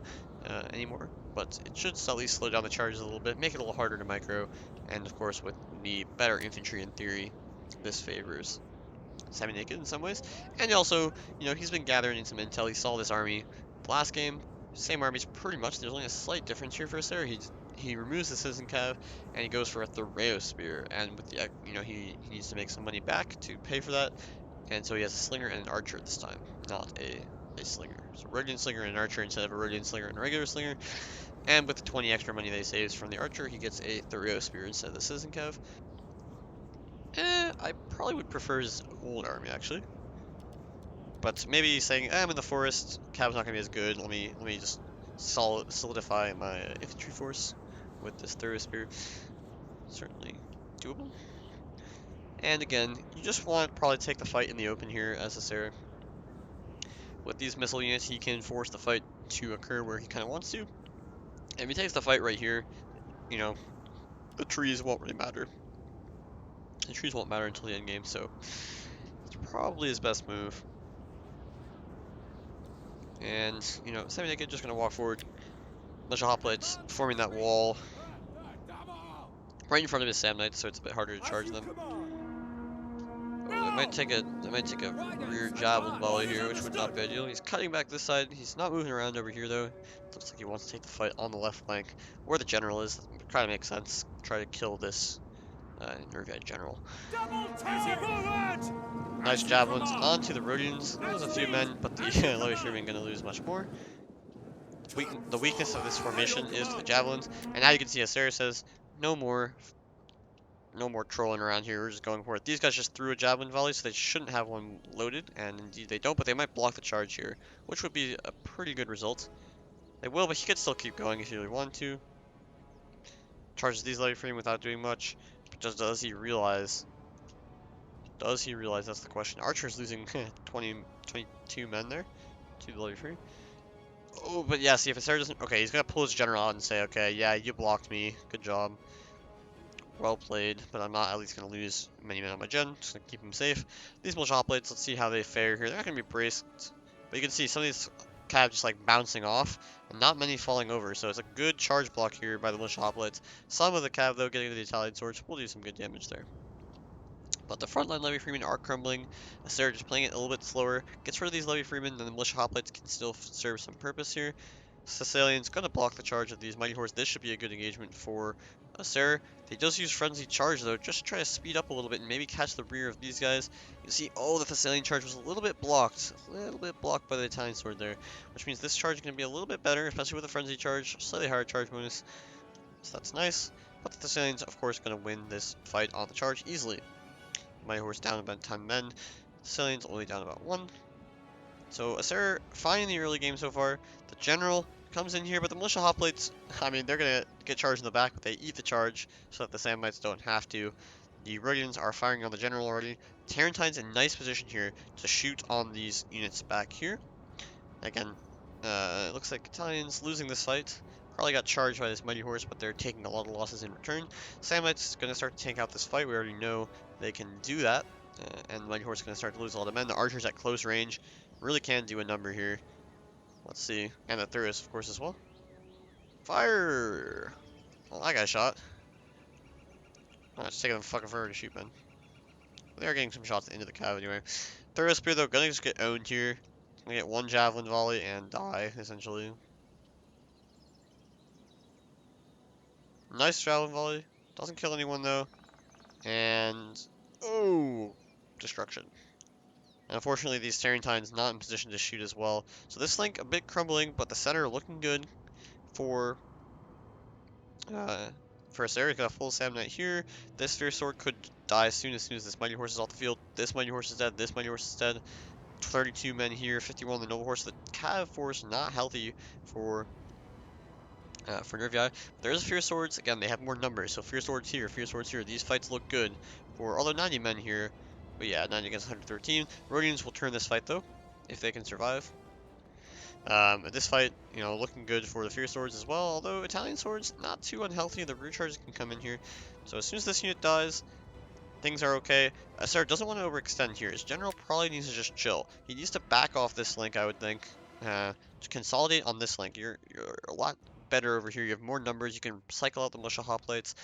anymore. But it should at least slow down the charges a little bit, make it a little harder to micro, and of course with the better infantry in theory, this favors Seminaked in some ways. And also, he's been gathering in some intel. He saw this army the last game. Same armies pretty much. There's only a slight difference here for Asseror. He removes the Citizen Cav and he goes for a Thoreo Spear. And with the he needs to make some money back to pay for that. And so he has a Slinger and an Archer this time, not a Slinger. So Rodian Slinger and an Archer instead of a Rodian Slinger and a regular Slinger. And with the 20 extra money that he saves from the Archer, he gets a Thoreo Spear instead of the Citizen Cav. I probably would prefer his old army, actually. But maybe saying, I'm in the forest, Cav's not going to be as good, let me just solidify my infantry force with this Thoreo Spear. Certainly doable. And again, you just want to probably take the fight in the open here as Asseror. With these missile units, he can force the fight to occur where he kind of wants to. And if he takes the fight right here, the trees won't really matter. The trees won't matter until the end game, so it's probably his best move. And, Seminaked just going to walk forward. Bunch of hoplites forming that wall right in front of his Samnites, so it's a bit harder to charge them. Oh, they might take might take a rear javelin volley here, which would not be ideal. He's cutting back this side. He's not moving around over here, though. Looks like he wants to take the fight on the left flank, where the general is. Kind of makes sense. Try to kill this Nervii general. Nice javelins onto the Rhodians. There's a few men, but the Levy Freeman going to lose much more. The weakness of this formation is the javelins, and now you can see Asseror says, no more trolling around here, we're just going for it. These guys just threw a javelin volley, so they shouldn't have one loaded, and indeed they don't, but they might block the charge here, which would be a pretty good result. They will, but he could still keep going if he really wanted to. Charges these Levy Freeman without doing much, but does he realize? Does he realize? That's the question. Archer's losing 22 men there to the Levy Freeman. Oh, but yeah, see, if Asseror doesn't... Okay, he's going to pull his general out and say, okay, yeah, you blocked me. Good job. Well played, but I'm not at least going to lose many men on my gen. Just going to keep him safe. These militia hoplites, let's see how they fare here. They're not going to be braced, but you can see some of these cav just like bouncing off, and not many falling over. So it's a good charge block here by the militia hoplites. Some of the cav, though, getting the Italian swords will do some good damage there. But the frontline Levy Freemen are crumbling. Asseror just playing it a little bit slower. Gets rid of these Levy Freemen, then the militia hoplites can still serve some purpose here. Thessalian's gonna block the charge of these Mighty Horse. This should be a good engagement for Asseror. He does use Frenzy Charge though, just to try to speed up a little bit and maybe catch the rear of these guys. You see, oh, the Thessalian charge was a little bit blocked by the Italian sword there, which means this charge is gonna be a little bit better, especially with a Frenzy Charge, slightly higher charge bonus. So that's nice. But the Thessalians, of course, gonna win this fight on the charge easily. Mighty Horse down about 10 men. Thessalians only down about 1. So Asseror fine in the early game so far. The general comes in here, but the militia hoplites, I mean, they're gonna get charged in the back, but they eat the charge so that the Samnites don't have to. The Rhodians are firing on the general already. Tarentine's in nice position here to shoot on these units back here. Again, it looks like Italians losing this fight. Probably got charged by this Mighty Horse, but they're taking a lot of losses in return. Samnites gonna start to tank out this fight. We already know they can do that. And the Mighty Horse is gonna start to lose a lot of men. The archers at close range really can do a number here. Let's see. And the Epirus, of course, as well. Fire! Well, that guy shot. Oh, it's taking them fucking forever to shoot, man. They are getting some shots into the cav anyway. Epirus Spear, though, gonna just get owned here. Gonna get one javelin volley and die, essentially. Nice javelin volley. Doesn't kill anyone, though. And... oh! Destruction. And unfortunately, these Tarentines not in position to shoot as well. So this flank a bit crumbling, but the center looking good for Asseror. He's got a full Samnite here. This Fierce Sword could die as soon as this Mighty Horse is off the field. This Mighty Horse is dead. This Mighty Horse is dead. 32 men here. 51 on the Noble Horse. The Cav force not healthy for Nervii. There is Fierce Swords. Again, they have more numbers. So Fierce Swords here, Fierce Swords here. These fights look good for all the 90 men here. But yeah, 90 against 113. Rhodians will turn this fight though, if they can survive. This fight, you know, looking good for the Fierce Swords as well, although Italian Swords, not too unhealthy. The rear charges can come in here. So as soon as this unit dies, things are okay. Asseror doesn't want to overextend here. His general probably needs to just chill. He needs to back off this link, I would think. To consolidate on this link. You're a lot better over here. You have more numbers. You can cycle out the militia hoplites.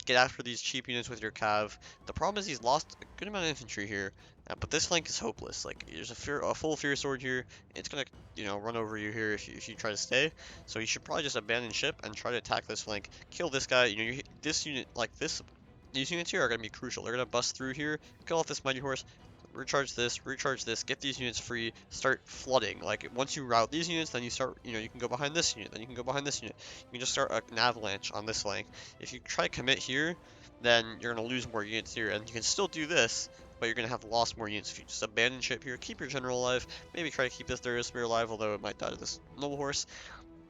Get after these cheap units with your cav. The problem is he's lost a good amount of infantry here, but this flank is hopeless. Like, there's a full Fierce Sword here. It's gonna, you know, run over you here if you try to stay. So you should probably just abandon ship and try to attack this flank. Kill this guy. You know, this unit like this. These units here are gonna be crucial. They're gonna bust through here. Kill off this Mighty Horse. Recharge this, get these units free, start flooding. Like, once you route these units, then you start, you know, you can go behind this unit, then you can go behind this unit. You can just start an avalanche on this flank. If you try to commit here, then you're going to lose more units here, and you can still do this, but you're going to have lost more units. If you just abandon ship here, keep your general alive, maybe try to keep this Nervii Spear alive, although it might die to this Noble Horse.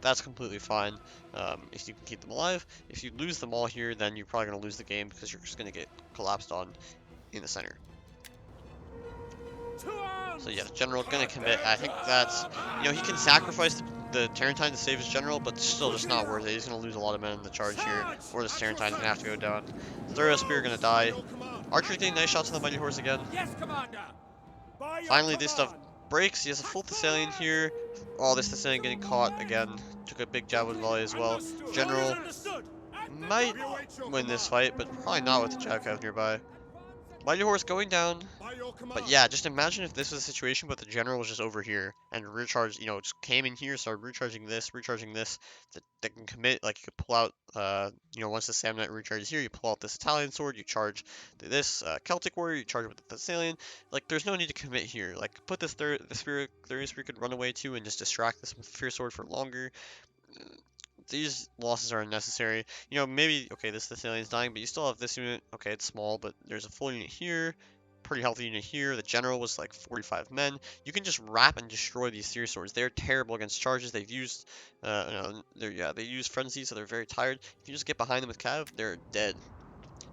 That's completely fine, if you can keep them alive. If you lose them all here, then you're probably going to lose the game, because you're just going to get collapsed on in the center. So yeah, the general gonna commit. I think that's, you know, he can sacrifice the Tarentine to save his general, but still just not worth it. He's gonna lose a lot of men in the charge here, or this Tarentine's gonna have to go down. Nervii Spear gonna die. Archer's getting nice shots on the Mighty Horse again. Finally, this stuff breaks. He has a full Thessalian here. Oh, this Thessalian getting caught again. Took a big javelin volley as well. General might win this fight, but probably not with the Jav Cav nearby. Mighty Horse going down. But yeah, just imagine if this was a situation, but the general was just over here and recharged, you know, just came in here, started recharging this, that can commit, like you could pull out, you know, once the Samnite recharges here, you pull out this Italian sword, you charge this Celtic warrior, you charge it with the Thessalian. Like, there's no need to commit here. Like, put this third, the spirit could run away to and just distract this Fear Sword for longer. These losses are unnecessary. You know, maybe, okay, this Thessalian's dying, but you still have this unit. Okay, it's small, but there's a full unit here. Pretty healthy unit here. The general was like 45 men. You can just wrap and destroy these Seer Swords. They're terrible against charges. They've used, they use Frenzy, so they're very tired. If you just get behind them with Cav, they're dead.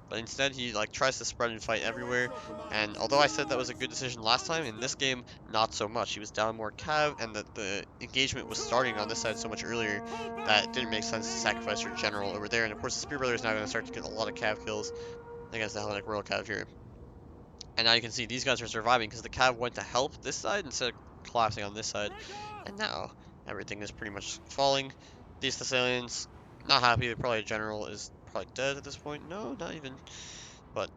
But instead he like tries to spread and fight everywhere, and although I said that was a good decision last time, in this game not so much. He was down more cav, and the engagement was starting on this side so much earlier that it didn't make sense to sacrifice your general over there. And of course the Spear Brother is now going to start to get a lot of cav kills against the Hellenic Royal Cav here. And now you can see these guys are surviving because the cav went to help this side instead of collapsing on this side, and now everything is pretty much falling. These Thessalians not happy. Probably a general is probably dead at this point. No, not even. But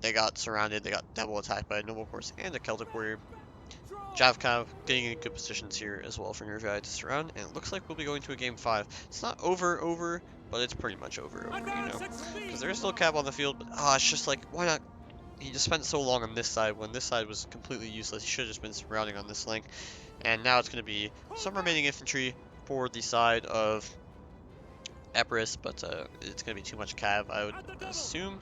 they got surrounded. They got double attacked by a noble horse and a Celtic warrior. Javcav getting in good positions here as well for Nervii to surround, and it looks like we'll be going to a game 5. It's not over, but it's pretty much over, you know, because there's still cav on the field. But it's just like, why not? He just spent so long on this side when this side was completely useless. He should have just been surrounding on this flank, and now it's going to be some remaining infantry for the side of Epirus, but it's going to be too much cav, I would assume.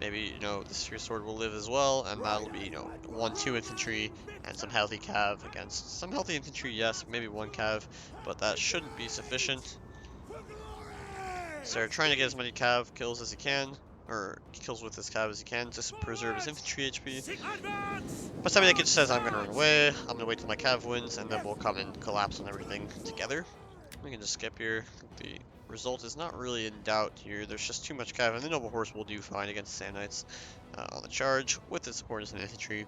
Maybe, you know, the Spear Sword will live as well, and that'll be, you know, 1-2 infantry and some healthy cav against some healthy infantry, yes, maybe 1 cav, but that shouldn't be sufficient. So they're trying to get as many cav kills as he can, or kills with his cav as he can, just to preserve his infantry HP. But Seminaked just says, I'm going to run away, I'm going to wait till my cav wins, and then we'll come and collapse on everything together. We can just skip here. The result is not really in doubt here. There's just too much cav, and the noble horse will do fine against Samnites on the charge with his supporters and infantry,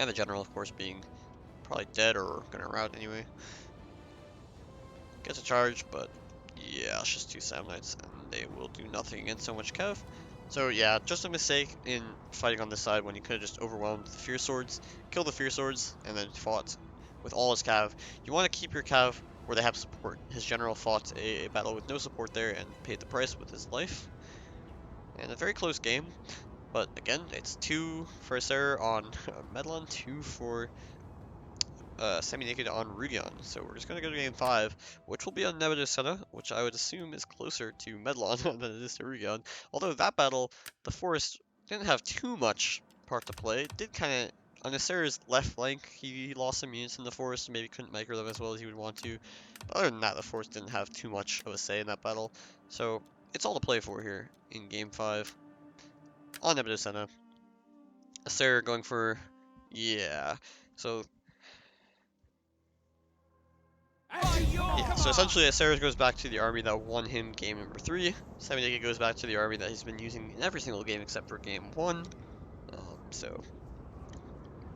and the general, of course, being probably dead or gonna rout anyway. Gets a charge, but yeah, it's just 2 Samnites, and they will do nothing against so much cav. So yeah, just a mistake in fighting on this side when you could have just overwhelmed the Fear Swords, killed the Fear Swords, and then fought with all his cav. You want to keep your cav where they have support. His general fought a battle with no support there and paid the price with his life. And a very close game, but again, it's 2 for Asseror on Medlon, 2 for Seminaked on Rugion. So we're just going to go to game 5, which will be on Nebadosena, which I would assume is closer to Medlon than it is to Rugion. Although that battle, the Forest didn't have too much part to play. It did kind of, on Asseror's left flank, he lost some units in the Forest, and maybe couldn't micro them as well as he would want to. But other than that, the Forest didn't have too much of a say in that battle. So it's all to play for here in game 5 on Nebadosena. Asseror going for, yeah, so yeah, so essentially Asseror goes back to the army that won him game number 3. Seminaked goes back to the army that he's been using in every single game except for game 1. So,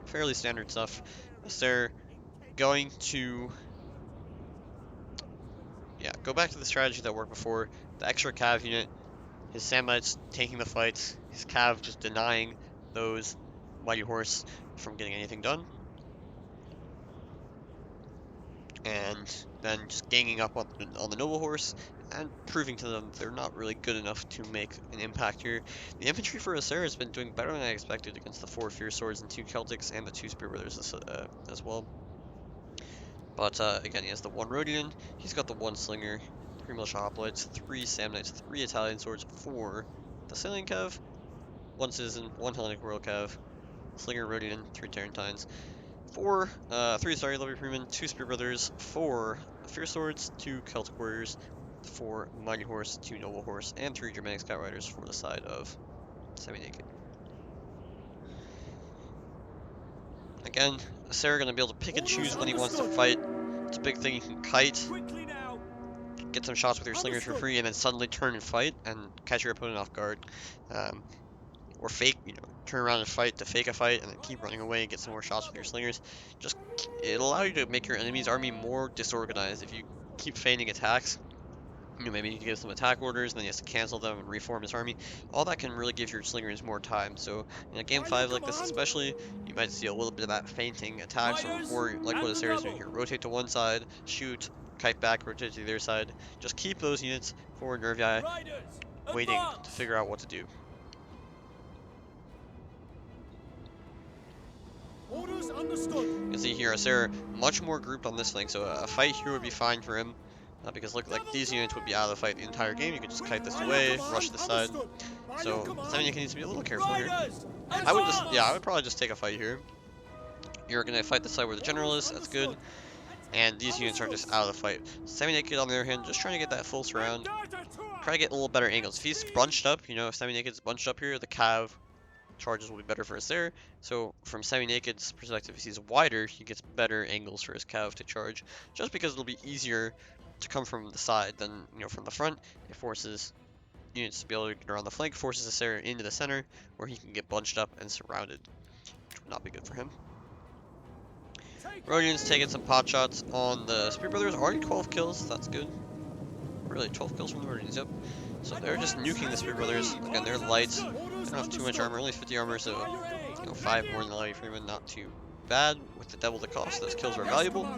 fairly standard stuff. Asseror going to, yeah, go back to the strategy that worked before. The extra cav unit, his Samnites taking the fights, his cav just denying those Mighty Horse from getting anything done. And then just ganging up on the noble horse and proving to them they're not really good enough to make an impact here. The infantry for Asseror has been doing better than I expected against the 4 Fear Swords and 2 Celtics and the 2 Spear Brothers as well. But again, he has the 1 Rhodian, he's got the 1 Slinger, 3 Militia Hoplites, 3 Samnites, 3 Italian Swords, 4 Thessalian Cav, 1 Citizen, 1 Hellenic Royal Cav, Slinger, Rhodian, 3 Tarentines, 3 Levy Freeman, 2 Spear Brothers, 4 Fear Swords, 2 Celtic Warriors, 4 Mighty Horse, 2 Noble Horse, and 3 Germanic Scout Riders for the side of Seminaked. Again, Asseror gonna be able to pick and choose when he wants to fight. It's a big thing. You can kite, get some shots with your slingers for free, and then suddenly turn and fight and catch your opponent off guard. Or fake, you know, turn around and fight to fake a fight and then keep running away and get some more shots with your slingers. It'll allow you to make your enemy's army more disorganized. If you keep feigning attacks, You know, maybe he gives them attack orders, and then he has to cancel them and reform his army. All that can really give your slingers more time. So in a game 5 like this especially, you might see a little bit of that feinting attacks, or like what Asseror is doing here. Rotate to one side, shoot, kite back, rotate to the other side. Just keep those units for Nervii waiting to figure out what to do. Orders understood. You can see here Asseror much more grouped on this flank, so a fight here would be fine for him. Because look, like these units would be out of the fight the entire game. You could just kite this away, rush this side. So Seminaked needs to be a little careful here. I would probably just take a fight here. You're gonna fight the side where the general is, that's good. And these units are just out of the fight. Seminaked on the other hand, just trying to get that full surround. Try to get a little better angles. If he's bunched up, you know, if Seminaked's bunched up here, the cav charges will be better for Asseror. So from Seminaked's perspective, if he's wider, he gets better angles for his cav to charge. Just because it'll be easier to come from the side than, you know, from the front. It forces units to be able to get around the flank, forces Asseror into the center where he can get bunched up and surrounded, which would not be good for him. Rhodians taking some pot shots on the Spear Brothers, already 12 kills, that's good. Really, 12 kills from the Rhodians, yep. So they're just nuking the Spear Brothers. Again, they're light, they don't have too much armor, only 50 armor, so, you know, 5 more than the Levy Freeman, not too bad. With the double the cost, those kills are valuable.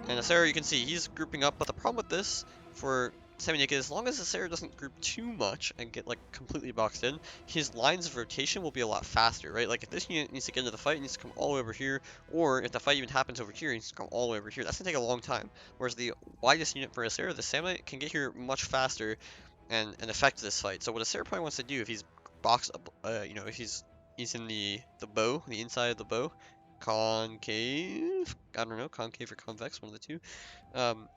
And Asseror, you can see, he's grouping up, but the problem with this for Seminaked, as long as Asseror doesn't group too much and get, like, completely boxed in, his lines of rotation will be a lot faster, right? Like, if this unit needs to get into the fight, it needs to come all the way over here, or if the fight even happens over here, it needs to come all the way over here. That's gonna take a long time. Whereas the widest unit for Asseror, the Seminaked, can get here much faster and affect this fight. So what Asseror probably wants to do, if he's boxed up, you know, if he's in the bow, the inside of the bow, concave, I don't know, concave or convex, one of the two.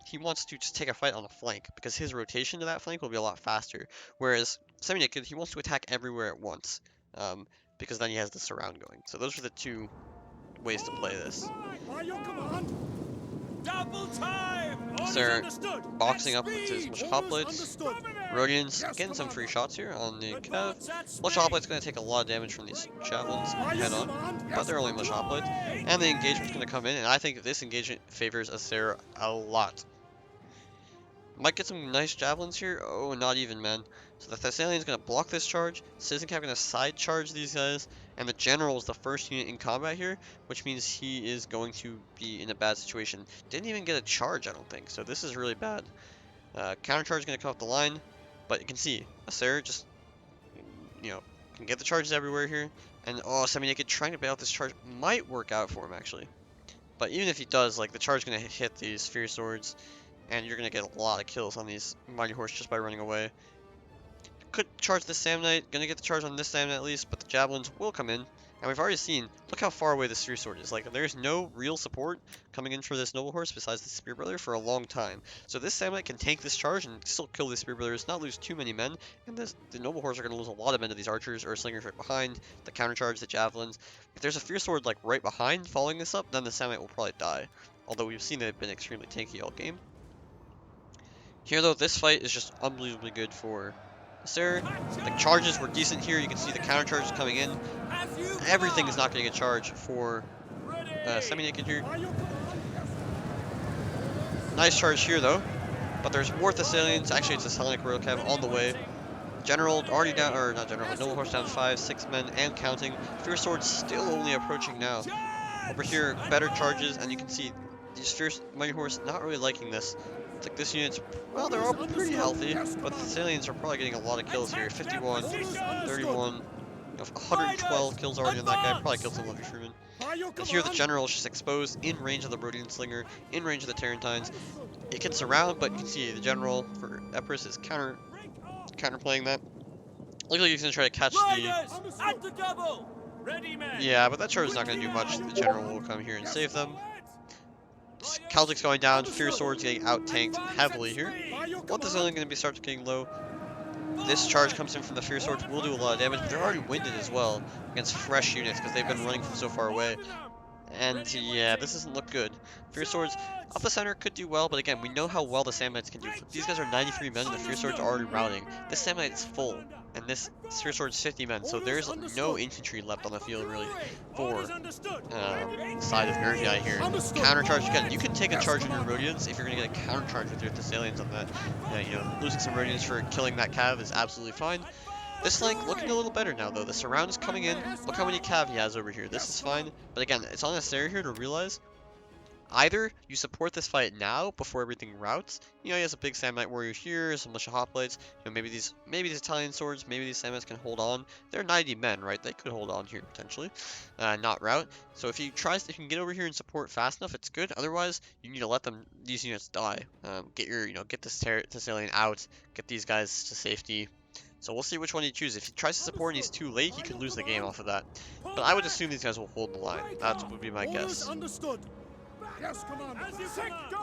He wants to just take a fight on a flank because his rotation to that flank will be a lot faster. Whereas Seminaked, he wants to attack everywhere at once because then he has the surround going. So those are the two ways to play this. Asseror boxing up with his much hoplites. Rhodians getting some free shots here on the cav. Much hoplites going to take a lot of damage from these javelins head on, but they're only much hoplites. And the engagement's going to come in, and I think this engagement favors Asseror a lot. Might get some nice javelins here. Oh, not even, man. So the Thessalian's going to block this charge. Citizen Cav going to side charge these guys. And the General is the first unit in combat here, which means he is going to be in a bad situation. Didn't even get a charge, I don't think. So this is really bad. Counter charge is going to come off the line. But you can see, Asseror just, you know, can get the charges everywhere here. And, oh, Seminaked trying to bail out this charge might work out for him, actually. But even if he does, like, the charge is going to hit these Fierce Swords. And you're going to get a lot of kills on these Mighty Horse just by running away. Could charge this Samnite, going to get the charge on this Samnite at least, but the Javelins will come in. And we've already seen, look how far away this Spear Sword is. Like, there's no real support coming in for this Noble Horse besides the Spear Brother for a long time. So this Samnite can tank this charge and still kill the Spear Brothers, not lose too many men. And the Noble Horse are going to lose a lot of men to these archers or slingers right behind, the counter charge, the Javelins. If there's a Fierce Sword, like, right behind following this up, then the Samnite will probably die. Although we've seen they've been extremely tanky all game. Here, though, this fight is just unbelievably good for Asseror. The charges were decent here. You can see the counter charges coming in. Everything is not going to get charged for Seminaked here. Nice charge here, though. But there's more Thessalians. Actually, it's a Hellenic Royal Cav on the way. General already down, or not General, but Noble Horse down 5, 6 men and counting. Fierce Sword still only approaching now. Over here, better charges, and you can see these Fierce Mighty Horse not really liking this. It's like this unit's, well, they're all pretty healthy, but the Thessalians are probably getting a lot of kills here. 51, 31, 112 kills already on that guy. Probably killed some Levy Freeman. And here the General is just exposed in range of the Rhodian Slinger, in range of the Tarentines. It can surround, but you can see the General for Epirus is counterplaying that. Looks like he's going to try to catch the... Yeah, but that charge is not going to do much. The General will come here and save them. Celtic's going down, Fierce Swords getting out-tanked heavily here. What is only going to be starts getting low. This charge comes in from the Fierce Swords, will do a lot of damage, but they're already winded as well against fresh units because they've been running from so far away. And yeah, this doesn't look good. Fierce Swords up the center could do well, but again, we know how well the Samnites can do. These guys are 93 men and the Fierce Swords are already routing. This Samnite is full, and this Fierce Sword is 50 men, so there's no infantry left on the field really for the side of Nervii here. Countercharge again. You can take a charge on your Rhodians if you're going to get a countercharge with your Thessalians on that. You know, losing some Rhodians for killing that cav is absolutely fine. This flank looking a little better now, though. The surround is coming in. Look how many cav he has over here. This is fine. But again, it's on Asseror here to realize either you support this fight now before everything routes. You know, he has a big Samnite warrior here, some militia hoplites. You know, maybe these Italian swords, maybe these Samnites can hold on. They're 90 men, right? They could hold on here potentially, not route. So if you can get over here and support fast enough, it's good. Otherwise, you need to let these units die. Get this Thessalian out, get these guys to safety. So we'll see which one he chooses. If he tries to support and he's too late, he could lose the game off of that. But I would assume these guys will hold the line. That would be my guess.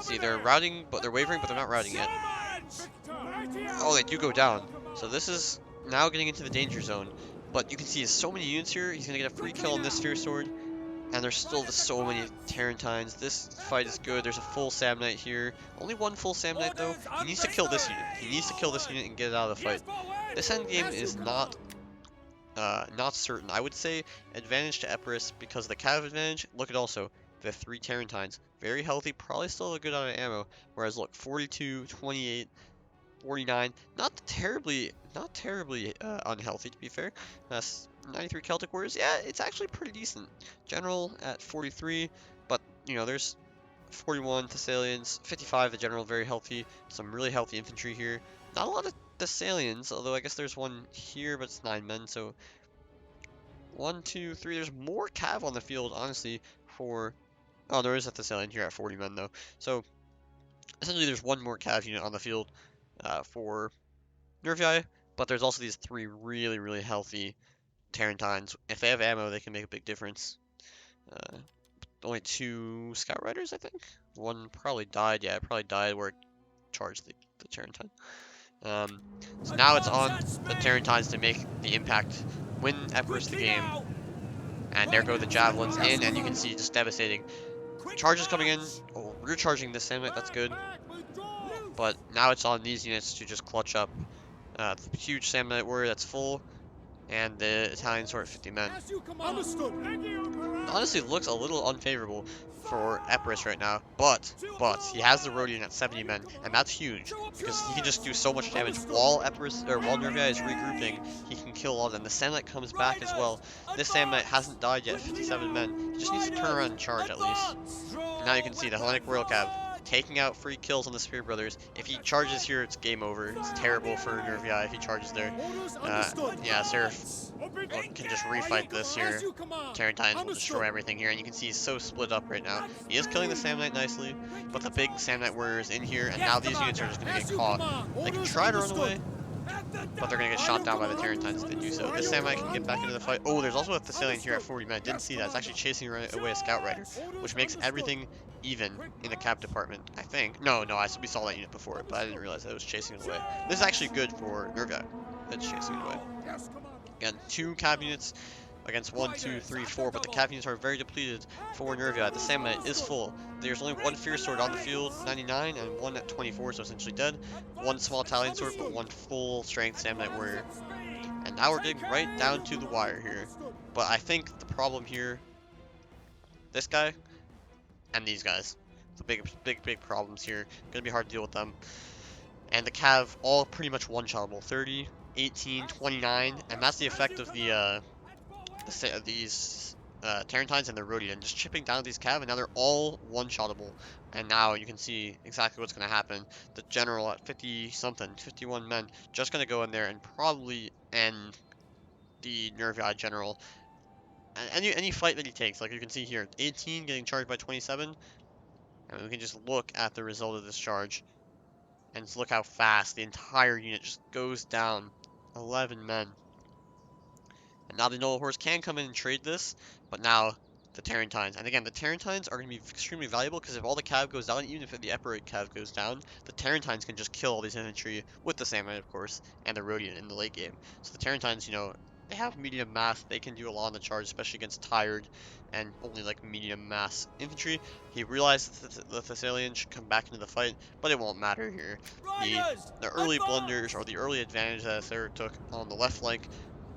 See, they're routing, but they're wavering, but they're not routing yet. Oh, they do go down. So this is now getting into the danger zone. But you can see so many units here. He's going to get a free kill on this Fierce Sword. And there's still so many Tarentines. This fight is good. There's a full Samnite here. Only one full Samnite, though. He needs to kill this unit. He needs to kill this unit and get it out of the fight. This endgame is not certain. I would say advantage to Epirus because of the cav advantage. Look at also the 3 Tarentines. Very healthy, probably still a good amount of ammo. Whereas look, 42, 28, 49, not terribly unhealthy to be fair. 93 Celtic Warriors, yeah, it's actually pretty decent. General at 43, but you know, there's 41 Thessalians, 55 the general, very healthy. Some really healthy infantry here. Not a lot of Thessalians, although I guess there's one here, but it's 9 men, so 1, 2, 3. There's more cav on the field, honestly, for... Oh, there is a Thessalian here at 40 men, though. So, essentially, there's one more cav unit on the field for Nervii, but there's also these 3 really, really healthy Tarentines. If they have ammo, they can make a big difference. Only 2 Scout Riders, I think. One probably died. Yeah, it probably died where it charged the Tarentine. So now it's on the Tarentines to make the impact, win Epirus the game. And there go the javelins in, and you can see just devastating. Charges coming in. Oh, we're charging this Samnite, that's good. But now it's on these units to just clutch up. Huge Samnite warrior that's full, and the Italian sword at 50 men. Honestly, it looks a little unfavorable for Epirus right now, but he has the Rhodian at 70 men, and that's huge because he can just do so much damage while Nervii is regrouping. He can kill all of them. The Samnite comes back as well. This Samnite hasn't died yet, 57 men. He just needs to turn around and charge at least. And now you can see the Hellenic Royal Cav taking out free kills on the Spear Brothers. If he charges here, it's game over. It's terrible for Nervii if he charges there. Yeah, Seraph can just refight this here. Tarentines will destroy everything here, and you can see he's so split up right now. He is killing the Samnite nicely, but the big Samnite warrior is in here, and now these units are just going to get caught. They can try to run away, but they're going to get shot down by the Tarentines if they do so. This Samnite can get back into the fight. Oh, there's also a Thessalian here at 40 men. I didn't see that. It's actually chasing away a Scout Rider, which makes everything even in the cap department, I think. No, we saw that unit before, but I didn't realize that it was chasing it away. This is actually good for Nervii. It's chasing it away. Again, 2 cav units against 1, 2, 3, 4, but the cav units are very depleted for Nervii. The Samnite is full. There's only 1 Fierce Sword on the field, 99, and 1 at 24, so essentially dead. 1 small Italian sword, but 1 full strength Samnite warrior. And now we're getting right down to the wire here. But I think the problem here, this guy and these guys, the big problems here. Gonna be hard to deal with them. And the cav all pretty much one-shotable. 30, 18, 29, and that's the effect of these Tarentines and the Rhodian, just chipping down these cav, and now they're all one-shotable. And now you can see exactly what's going to happen. The general at 50-something, 51 men, just going to go in there and probably end the Nervii general. Any fight that he takes, like you can see here, 18 getting charged by 27, and we can just look at the result of this charge. And just look how fast the entire unit just goes down. 11 men. And now the Noble Horse can come in and trade this, but now the Tarentines. And again, the Tarentines are going to be extremely valuable because if all the cav goes down, even if the Epirate cav goes down, the Tarentines can just kill all these infantry with the Samnite, of course, and the Rhodian in the late game. So the Tarentines, you know, they have medium mass. They can do a lot on the charge, especially against tired and only like medium mass infantry. He realizes that the Thessalians should come back into the fight, but it won't matter here. The Riders, the early blunders advance! or the early advantage that Asseror took on the left flank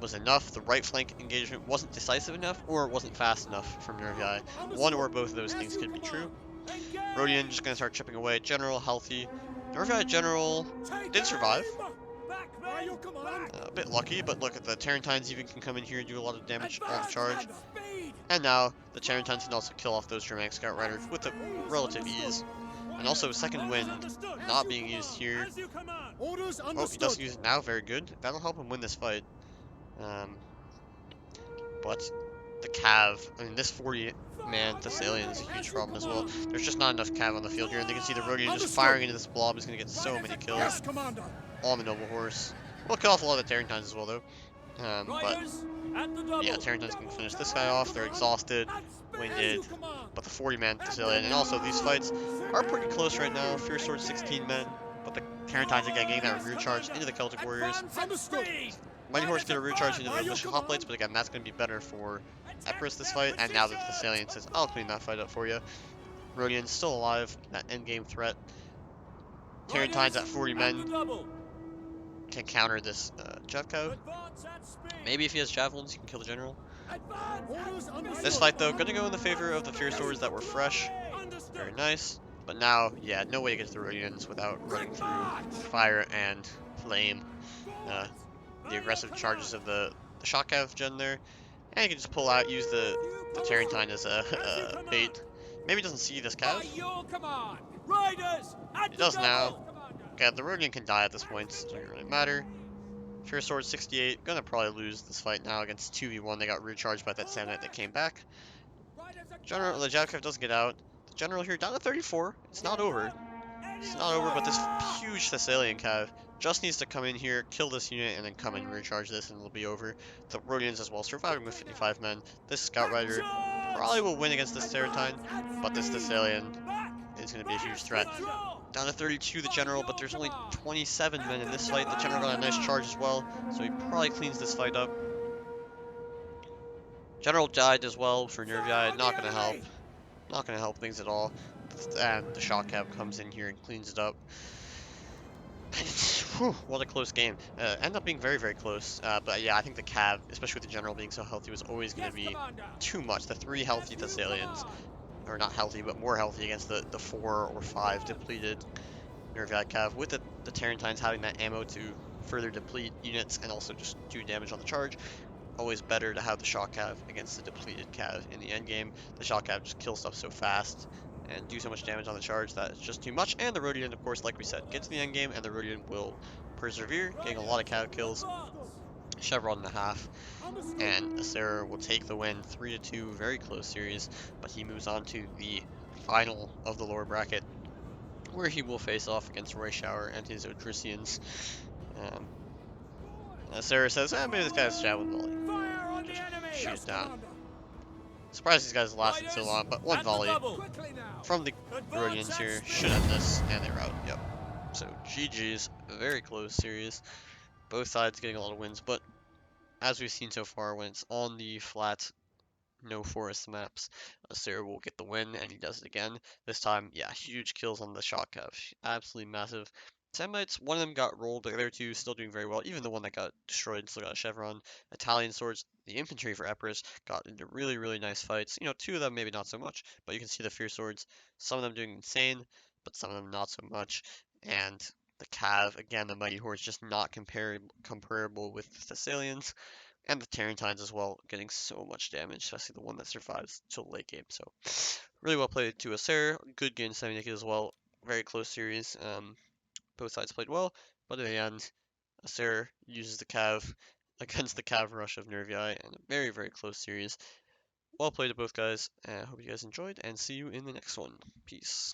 was enough. The right flank engagement wasn't decisive enough or wasn't fast enough from Nervii. One or Understood. both of those As things you could be true. command. Rodian Engage! just gonna start chipping away. General healthy. Nervii General Take did survive. aim! Back, Uh, men! Your command! a bit lucky, but look at the Tarentines even can come in here and do a lot of damage on the Advance, charge. commander! Speed! And now the Tarentines can also kill off those Germanic Scout Riders with a Orders relative understood. ease. And also second Orders wind understood. not being used here. As you command. Orders Oh, he does understood. use it now, very good. That'll help him win this fight. But the Cav, I mean this 40-man Thessalian is a huge problem as well. There's just not enough Cav on the field here, and you can see the Rodian just firing into this blob is going to get so many kills Yes, commander. on the Noble Horse. We'll kill off a lot of the Tarentines as well though. But Riders, at the double. yeah, Tarentines can finish this guy off. They're exhausted, winded, but the 40-man Thessalian, and also these fights are pretty close right now. Fierce Sword 16 men, but the Tarentines again getting that rear charge into the Celtic Warriors. Understood. Mighty Horse get a rear charge into the Militia Hoplites, but again, that's going to be better for Epirus this fight, and now the Thessalian says, I'll clean that fight up for you. Rodian's still alive, that endgame threat. Tarentines at 40 men can counter this Jevkov. Maybe if he has javelins, he can kill the general. This fight, though, going to go in the favor of the Fierce Swords that were fresh. Very nice. But now, yeah, no way to get to the Rodians without running through fire and flame. The aggressive charges of the Shock Cav gen there. And you can just pull out, use the Tarentine as a bait. Maybe he doesn't see this Cav. He does now. Okay, the Rodian can die at this point, so it doesn't really matter. Fierce Sword 68, gonna probably lose this fight now against 2v1. They got recharged by that Seminaked that came back. General, the Javkov doesn't get out. The General here down to 34. It's not over. It's not over, but this huge Thessalian Cav just needs to come in here, kill this unit, and then come and recharge this, and it'll be over. The Rodians as well, surviving with 55 men. This Scout Rider probably will win against this Tarentine, but this Thessalian is going to be a huge threat. Down to 32, the General, but there's only 27 men in this fight. The General got a nice charge as well, so he probably cleans this fight up. General died as well for Nervii, not going to help. Not going to help things at all. And the Shock Cav comes in here and cleans it up. Whew, what a close game. Ended up being very, very close. But yeah, I think the Cav, especially with the General being so healthy, was always going to be too much. The 3 healthy Thessalians, or not healthy, but more healthy against the 4 or 5 depleted Nervii Cav, with the Tarentines having that ammo to further deplete units and also just do damage on the charge. Always better to have the Shock Cav against the depleted Cav in the endgame. The Shock Cav just kills stuff so fast and do so much damage on the charge that it's just too much. And the Rodian, of course, like we said, gets to the endgame, and the Rodian will persevere, getting a lot of Cav kills. Chevron and a half, and Asseror will take the win 3-2, very close series, but he moves on to the final of the lower bracket, where he will face off against Royshower and his Odrysians. Asseror says, maybe this guy's javelin volley. Just shoot it down. Surprised these guys lasted so long, but one volley from the Rodians here should end this, and they're out. Yep. So GG's, a very close series. Both sides getting a lot of wins, but as we've seen so far, when it's on the flat, no forest maps, Asseror will get the win, and he does it again. This time, yeah, huge kills on the Shock Cav. Absolutely massive. Semites, one of them got rolled, but the other 2 still doing very well. Even the one that got destroyed still got a chevron. Italian swords, the infantry for Epirus got into really, really nice fights. 2 of them maybe not so much, but you can see the fierce swords. Some of them doing insane, but some of them not so much. And the Cav, again, the Mighty Horse, just not comparable with the Thessalians. And the Tarentines as well, getting so much damage, especially the one that survives till the late game. So, really well played to Asseror. Good game Seminaked as well. Very close series. Both sides played well, but in the end, Asseror uses the Cav against the Cav rush of Nervii, and a very, very close series. Well played to both guys. Hope you guys enjoyed, and see you in the next one. Peace.